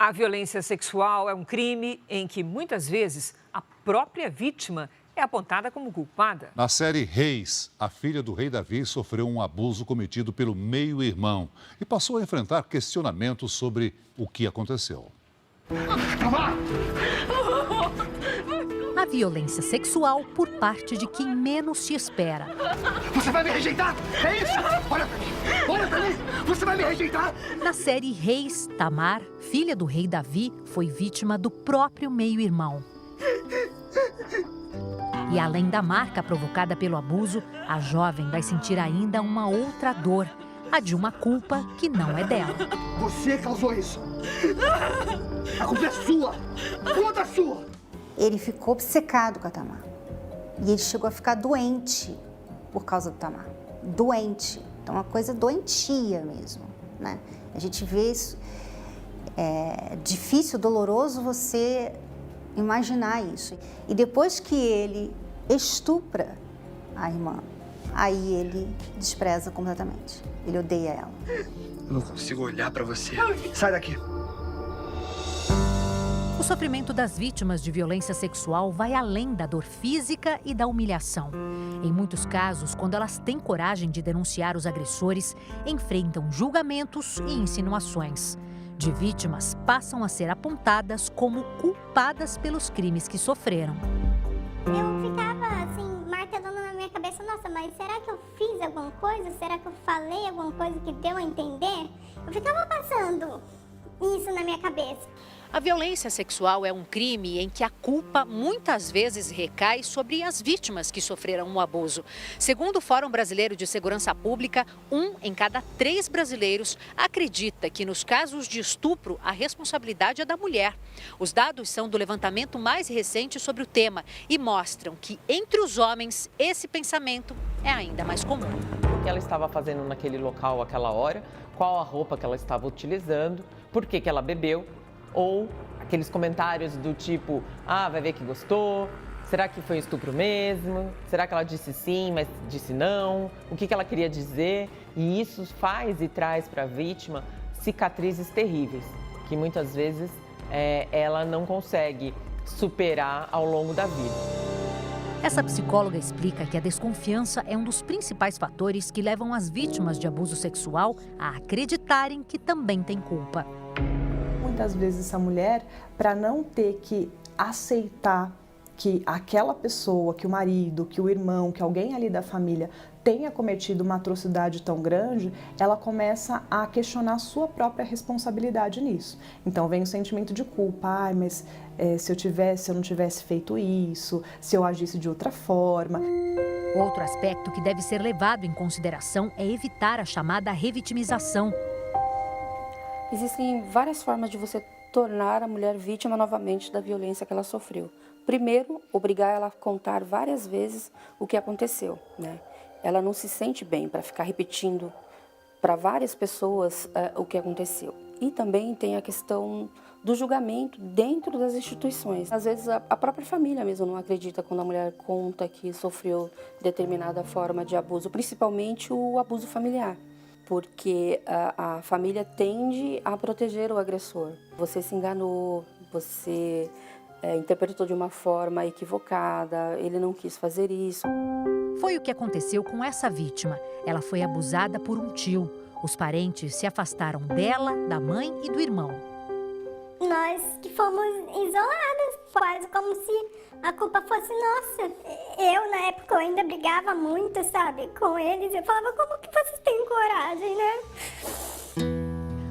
A violência sexual é um crime em que, muitas vezes, a própria vítima é apontada como culpada. Na série Reis, a filha do rei Davi sofreu um abuso cometido pelo meio-irmão e passou a enfrentar questionamentos sobre o que aconteceu. A violência sexual por parte de quem menos se espera. Você vai me rejeitar? É isso? Olha pra mim! Olha pra mim! Você vai me rejeitar? Na série Reis, Tamar, filha do rei Davi, foi vítima do próprio meio-irmão. E além da marca provocada pelo abuso, a jovem vai sentir ainda uma outra dor, a de uma culpa que não é dela. Você causou isso! A culpa é sua! Toda sua! Ele ficou obcecado com a Tamar. E ele chegou a ficar doente por causa do Tamar. Doente. Então, uma coisa doentia mesmo, né? A gente vê isso. É difícil, doloroso você imaginar isso. E depois que ele estupra a irmã, aí ele despreza completamente. Ele odeia ela. Eu não consigo olhar pra você. Sai daqui! O sofrimento das vítimas de violência sexual vai além da dor física e da humilhação. Em muitos casos, quando elas têm coragem de denunciar os agressores, enfrentam julgamentos e insinuações. De vítimas, passam a ser apontadas como culpadas pelos crimes que sofreram. Eu ficava assim, martelando na minha cabeça, nossa, mas será que eu fiz alguma coisa? Será que eu falei alguma coisa que deu a entender? Eu ficava passando isso na minha cabeça. A violência sexual é um crime em que a culpa muitas vezes recai sobre as vítimas que sofreram um abuso. Segundo o Fórum Brasileiro de Segurança Pública, 1 em cada 3 brasileiros acredita que nos casos de estupro a responsabilidade é da mulher. Os dados são do levantamento mais recente sobre o tema e mostram que entre os homens esse pensamento é ainda mais comum. O que ela estava fazendo naquele local, àquela hora, qual a roupa que ela estava utilizando, por que ela bebeu. Ou aqueles comentários do tipo, vai ver que gostou, será que foi um estupro mesmo? Será que ela disse sim, mas disse não? O que ela queria dizer? E isso faz e traz para a vítima cicatrizes terríveis, que muitas vezes ela não consegue superar ao longo da vida. Essa psicóloga explica que a desconfiança é um dos principais fatores que levam as vítimas de abuso sexual a acreditarem que também têm culpa. Muitas vezes essa mulher, para não ter que aceitar que aquela pessoa, que o marido, que o irmão, que alguém ali da família tenha cometido uma atrocidade tão grande, ela começa a questionar a sua própria responsabilidade nisso. Então vem o sentimento de culpa, mas se eu não tivesse feito isso, se eu agisse de outra forma. Outro aspecto que deve ser levado em consideração é evitar a chamada revitimização. Existem várias formas de você tornar a mulher vítima novamente da violência que ela sofreu. Primeiro, obrigar ela a contar várias vezes o que aconteceu, né? Ela não se sente bem para ficar repetindo para várias pessoas o que aconteceu. E também tem a questão do julgamento dentro das instituições. Às vezes a própria família mesmo não acredita quando a mulher conta que sofreu determinada forma de abuso, principalmente o abuso familiar. Porque a família tende a proteger o agressor. Você se enganou, você interpretou de uma forma equivocada, ele não quis fazer isso. Foi o que aconteceu com essa vítima. Ela foi abusada por um tio. Os parentes se afastaram dela, da mãe e do irmão. Nós que fomos isoladas, quase como se a culpa fosse nossa. Eu, na época, eu ainda brigava muito, sabe, com eles. Eu falava, como que vocês têm coragem, né?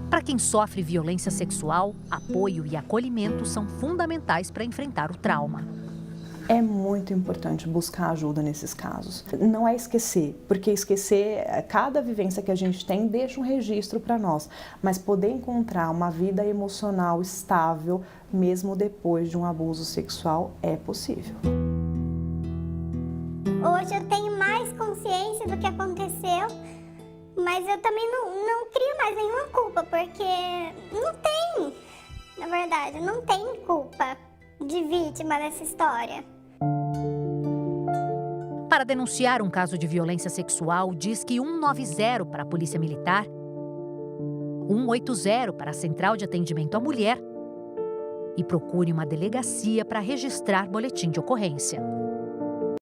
Para quem sofre violência sexual, apoio e acolhimento são fundamentais para enfrentar o trauma. É muito importante buscar ajuda nesses casos. Não é esquecer, porque esquecer, cada vivência que a gente tem deixa um registro para nós. Mas poder encontrar uma vida emocional estável, mesmo depois de um abuso sexual, é possível. Hoje eu tenho mais consciência do que aconteceu, mas eu também não crio mais nenhuma culpa, porque não tem, na verdade, não tem culpa de vítima nessa história. Para denunciar um caso de violência sexual, diz que 190 para a Polícia Militar, 180 para a Central de Atendimento à Mulher e procure uma delegacia para registrar boletim de ocorrência.